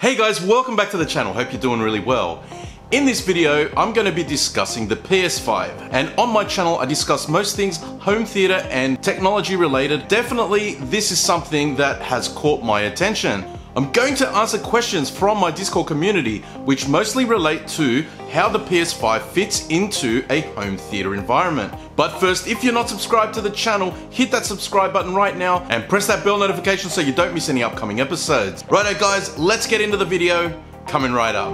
Hey guys, welcome back to the channel. Hope you're doing really well. In this video, I'm going to be discussing the PS5, and on my channel I discuss most things home theater and technology related. Definitely this is something that has caught my attention. I'm going to answer questions from my Discord community which mostly relate to how the PS5 fits into a home theater environment. But first, if you're not subscribed to the channel, hit that subscribe button right now and press that bell notification so you don't miss any upcoming episodes. Righto guys, let's get into the video. Coming right up.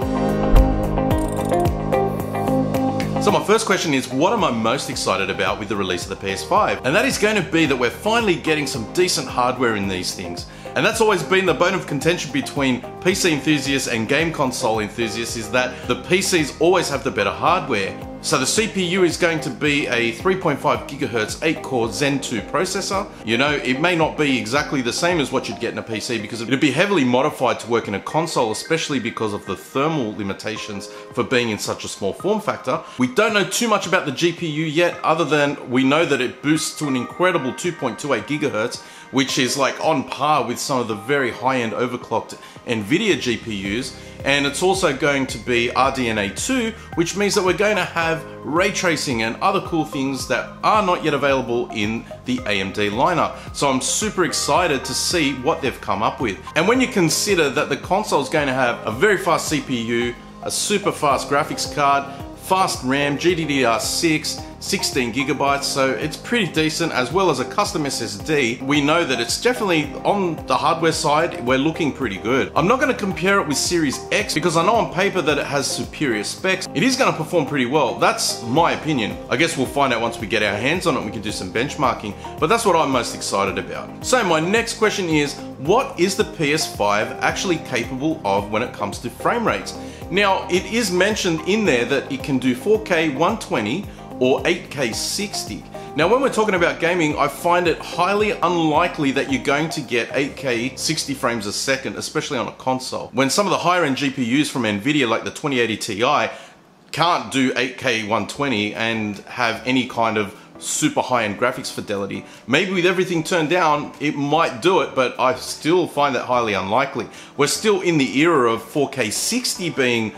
So my first question is, what am I most excited about with the release of the PS5? And that is going to be that we're finally getting some decent hardware in these things. And that's always been the bone of contention between PC enthusiasts and game console enthusiasts, is that the PCs always have the better hardware. So the CPU is going to be a 3.5 GHz 8-core Zen 2 processor. You know, it may not be exactly the same as what you'd get in a PC because it'd be heavily modified to work in a console, especially because of the thermal limitations for being in such a small form factor. We don't know too much about the GPU yet, other than we know that it boosts to an incredible 2.28 GHz, which is like on par with some of the very high-end overclocked NVIDIA GPUs. And it's also going to be RDNA 2, which means that we're going to have ray tracing and other cool things that are not yet available in the AMD lineup. So I'm super excited to see what they've come up with. And when you consider that the console is going to have a very fast CPU, a super fast graphics card, fast RAM, GDDR6, 16 gigabytes, so it's pretty decent, as well as a custom SSD. We know that it's definitely, on the hardware side, we're looking pretty good. I'm not going to compare it with Series X because I know on paper that it has superior specs. It is going to perform pretty well. That's my opinion. I guess we'll find out once we get our hands on it and we can do some benchmarking, but that's what I'm most excited about. So my next question is, what is the PS5 actually capable of when it comes to frame rates? Now, it is mentioned in there that it can do 4K 120 or 8K 60. Now when we're talking about gaming, I find it highly unlikely that you're going to get 8K 60 frames a second, especially on a console. When some of the higher end GPUs from NVIDIA like the 2080 Ti can't do 8K 120 and have any kind of super high-end graphics fidelity. Maybe with everything turned down, it might do it, but I still find that highly unlikely. We're still in the era of 4K 60 being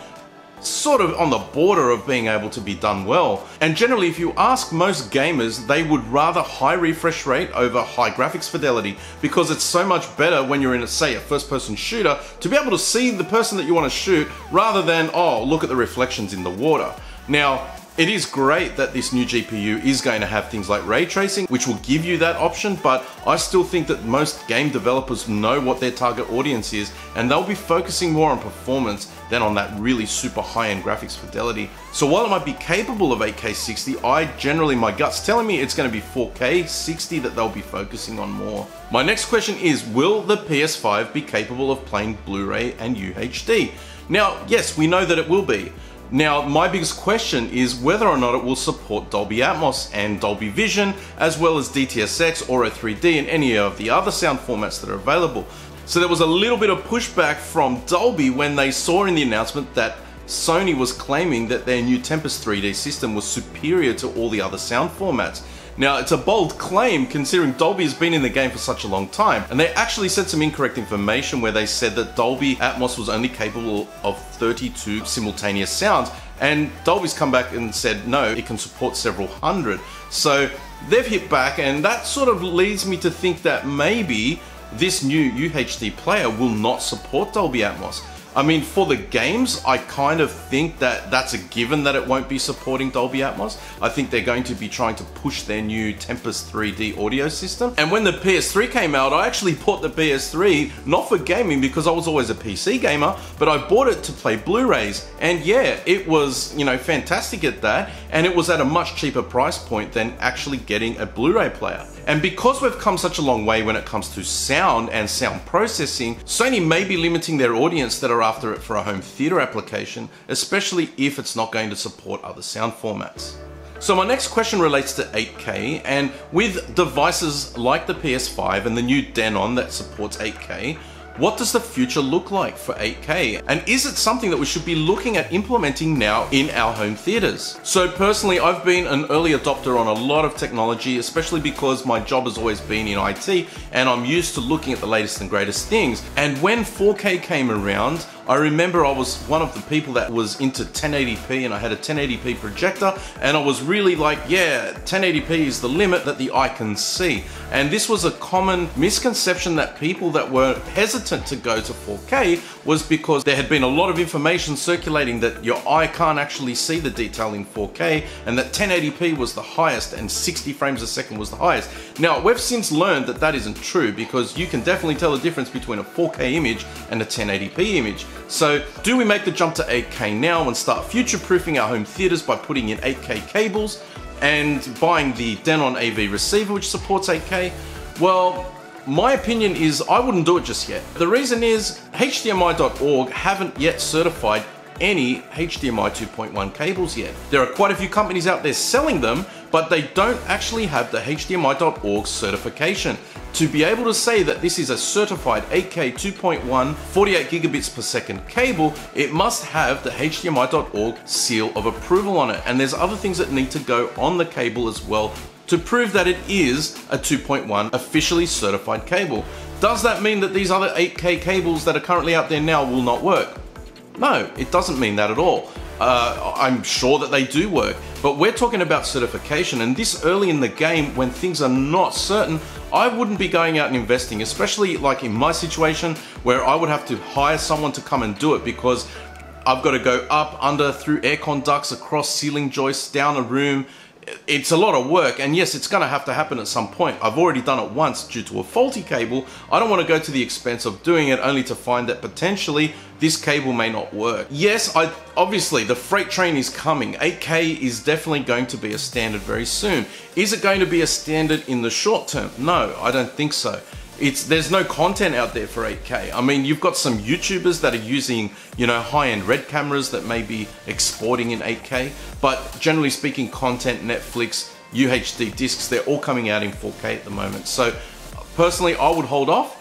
sort of on the border of being able to be done well. And generally, if you ask most gamers, they would rather high refresh rate over high graphics fidelity because it's so much better when you're in, say, a first-person shooter to be able to see the person that you want to shoot rather than, oh, look at the reflections in the water. Now, it is great that this new GPU is going to have things like ray tracing, which will give you that option, but I still think that most game developers know what their target audience is, and they'll be focusing more on performance than on that really super high-end graphics fidelity. So while it might be capable of 8K 60, my gut's telling me it's going to be 4K 60 that they'll be focusing on more. My next question is, will the PS5 be capable of playing Blu-ray and UHD? Now, yes, we know that it will be. Now, my biggest question is whether or not it will support Dolby ATMOS and Dolby Vision, as well as DTSX, Auro 3D, and any of the other sound formats that are available. So there was a little bit of pushback from Dolby when they saw in the announcement that Sony was claiming that their new Tempest 3D system was superior to all the other sound formats. Now, it's a bold claim considering Dolby has been in the game for such a long time, and they actually said some incorrect information where they said that Dolby ATMOS was only capable of 32 simultaneous sounds, and Dolby's come back and said no, it can support several hundred. So they've hit back, and that sort of leads me to think that maybe this new UHD player will not support Dolby ATMOS. I mean, for the games, I kind of think that that's a given that it won't be supporting Dolby ATMOS. I think they're going to be trying to push their new Tempest 3D audio system. And when the PS3 came out, I actually bought the PS3, not for gaming because I was always a PC gamer, but I bought it to play Blu-rays. And yeah, it was, you know, fantastic at that. And it was at a much cheaper price point than actually getting a Blu-ray player. And because we've come such a long way when it comes to sound and sound processing, Sony may be limiting their audience that are after it for a home theater application, especially if it's not going to support other sound formats. So my next question relates to 8K, and with devices like the PS5 and the new Denon that supports 8K, What does the future look like for 8K? And is it something that we should be looking at implementing now in our home theaters? So personally, I've been an early adopter on a lot of technology, especially because my job has always been in IT and I'm used to looking at the latest and greatest things. And when 4K came around, I remember I was one of the people that was into 1080p, and I had a 1080p projector, and I was really like, yeah, 1080p is the limit that the eye can see. And this was a common misconception that people that were hesitant to go to 4K was because there had been a lot of information circulating that your eye can't actually see the detail in 4K, and that 1080p was the highest and 60 frames a second was the highest. Now, we've since learned that that isn't true, because you can definitely tell the difference between a 4K image and a 1080p image. So do we make the jump to 8K now and start future-proofing our home theaters by putting in 8K cables and buying the Denon AV receiver which supports 8K? Well, my opinion is I wouldn't do it just yet. The reason is HDMI.org haven't yet certified any HDMI 2.1 cables yet. There are quite a few companies out there selling them, but they don't actually have the HDMI.org certification. To be able to say that this is a certified 8K 2.1 48 gigabits per second cable, it must have the HDMI.org seal of approval on it. And there's other things that need to go on the cable as well to prove that it is a 2.1 officially certified cable. Does that mean that these other 8K cables that are currently out there now will not work? No, it doesn't mean that at all. I'm sure that they do work, but we're talking about certification, and this early in the game when things are not certain, I wouldn't be going out and investing, especially like in my situation where I would have to hire someone to come and do it, because I've got to go up, under, through aircon ducts, across ceiling joists, down a room. It's a lot of work, and yes, it's going to have to happen at some point. I've already done it once due to a faulty cable. I don't want to go to the expense of doing it only to find that potentially this cable may not work. Yes, obviously the freight train is coming. 8K is definitely going to be a standard very soon. Is it going to be a standard in the short term? No, I don't think so. There's no content out there for 8K. I mean, you've got some YouTubers that are using, you know, high-end red cameras that may be exporting in 8K, but generally speaking, content, Netflix, UHD discs, they're all coming out in 4K at the moment. So personally, I would hold off.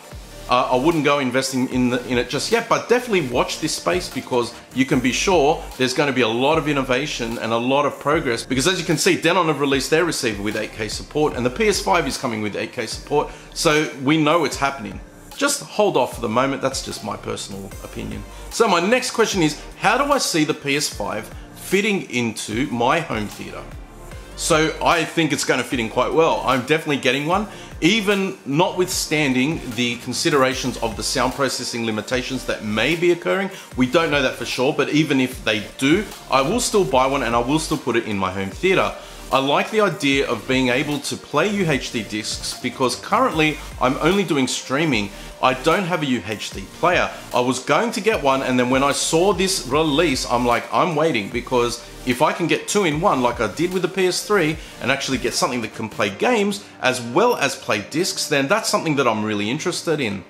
I wouldn't go investing in it just yet, but definitely watch this space, because you can be sure there's going to be a lot of innovation and a lot of progress, because as you can see, Denon have released their receiver with 8K support, and the PS5 is coming with 8K support, so we know it's happening. Just hold off for the moment. That's just my personal opinion. So my next question is, how do I see the PS5 fitting into my home theater? So I think it's going to fit in quite well. I'm definitely getting one, even notwithstanding the considerations of the sound processing limitations that may be occurring. We don't know that for sure, but even if they do, I will still buy one and I will still put it in my home theater. I like the idea of being able to play UHD discs, because currently I'm only doing streaming. I don't have a UHD player. I was going to get one, and then when I saw this release, I'm like, I'm waiting, because if I can get 2-in-1 like I did with the PS3 and actually get something that can play games as well as play discs, then that's something that I'm really interested in.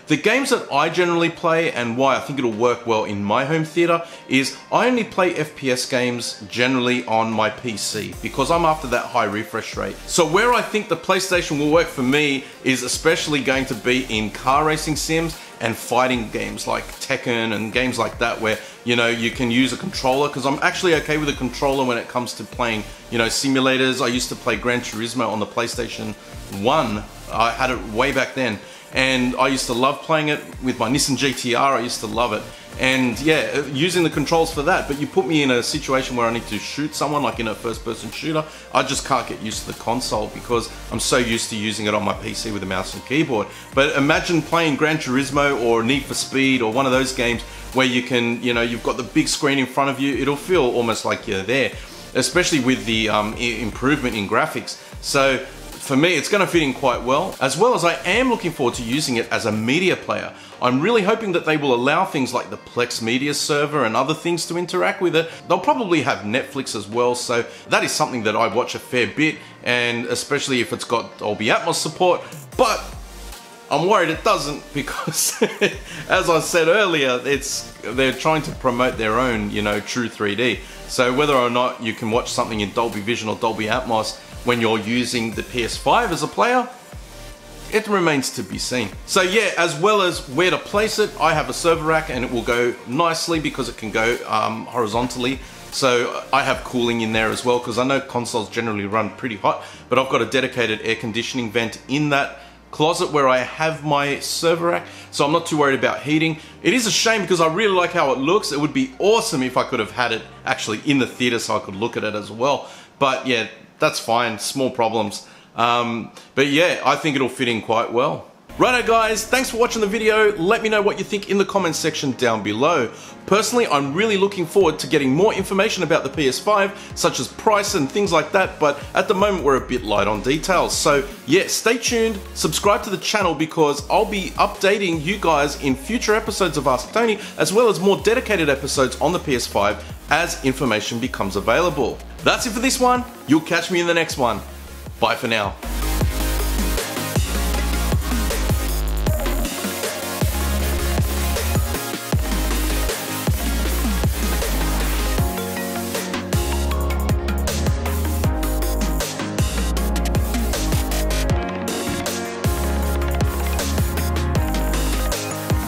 The games that I generally play, and why I think it'll work well in my home theater, is I only play FPS games generally on my PC, because I'm after that high refresh rate. So where I think the PlayStation will work for me is especially going to be in car racing sims and fighting games like Tekken and games like that, where, you know, you can use a controller, because I'm actually okay with a controller when it comes to playing, you know, simulators. I used to play Gran Turismo on the PlayStation 1. I had it way back then, and I used to love playing it with my Nissan GTR. I used to love it. And yeah, using the controls for that, but you put me in a situation where I need to shoot someone, like in a first-person shooter, I just can't get used to the console, because I'm so used to using it on my PC with a mouse and keyboard. But imagine playing Gran Turismo or Need for Speed or one of those games where you can, you know, you've got the big screen in front of you. It'll feel almost like you're there, especially with the improvement in graphics. So for me, it's going to fit in quite well, as I am looking forward to using it as a media player. I'm really hoping that they will allow things like the Plex Media Server and other things to interact with it. They'll probably have Netflix as well, so that is something that I watch a fair bit, and especially if it's got Dolby ATMOS support. But I'm worried it doesn't, because as I said earlier, they're trying to promote their own, you know, true 3D. So whether or not you can watch something in Dolby Vision or Dolby ATMOS when you're using the PS5 as a player, it remains to be seen. So yeah, as well as where to place it, I have a server rack, and it will go nicely because it can go horizontally. So I have cooling in there as well, because I know consoles generally run pretty hot, but I've got a dedicated air conditioning vent in that closet where I have my server rack, so I'm not too worried about heating. It is a shame because I really like how it looks. It would be awesome if I could have had it actually in the theater so I could look at it as well. But yeah, that's fine, small problems. But yeah, I think it'll fit in quite well. Righto guys, thanks for watching the video. Let me know what you think in the comments section down below. Personally, I'm really looking forward to getting more information about the PS5, such as price and things like that, but at the moment we're a bit light on details. So yeah, stay tuned, subscribe to the channel because I'll be updating you guys in future episodes of Ask Tony, as well as more dedicated episodes on the PS5 as information becomes available. That's it for this one. You'll catch me in the next one. Bye for now.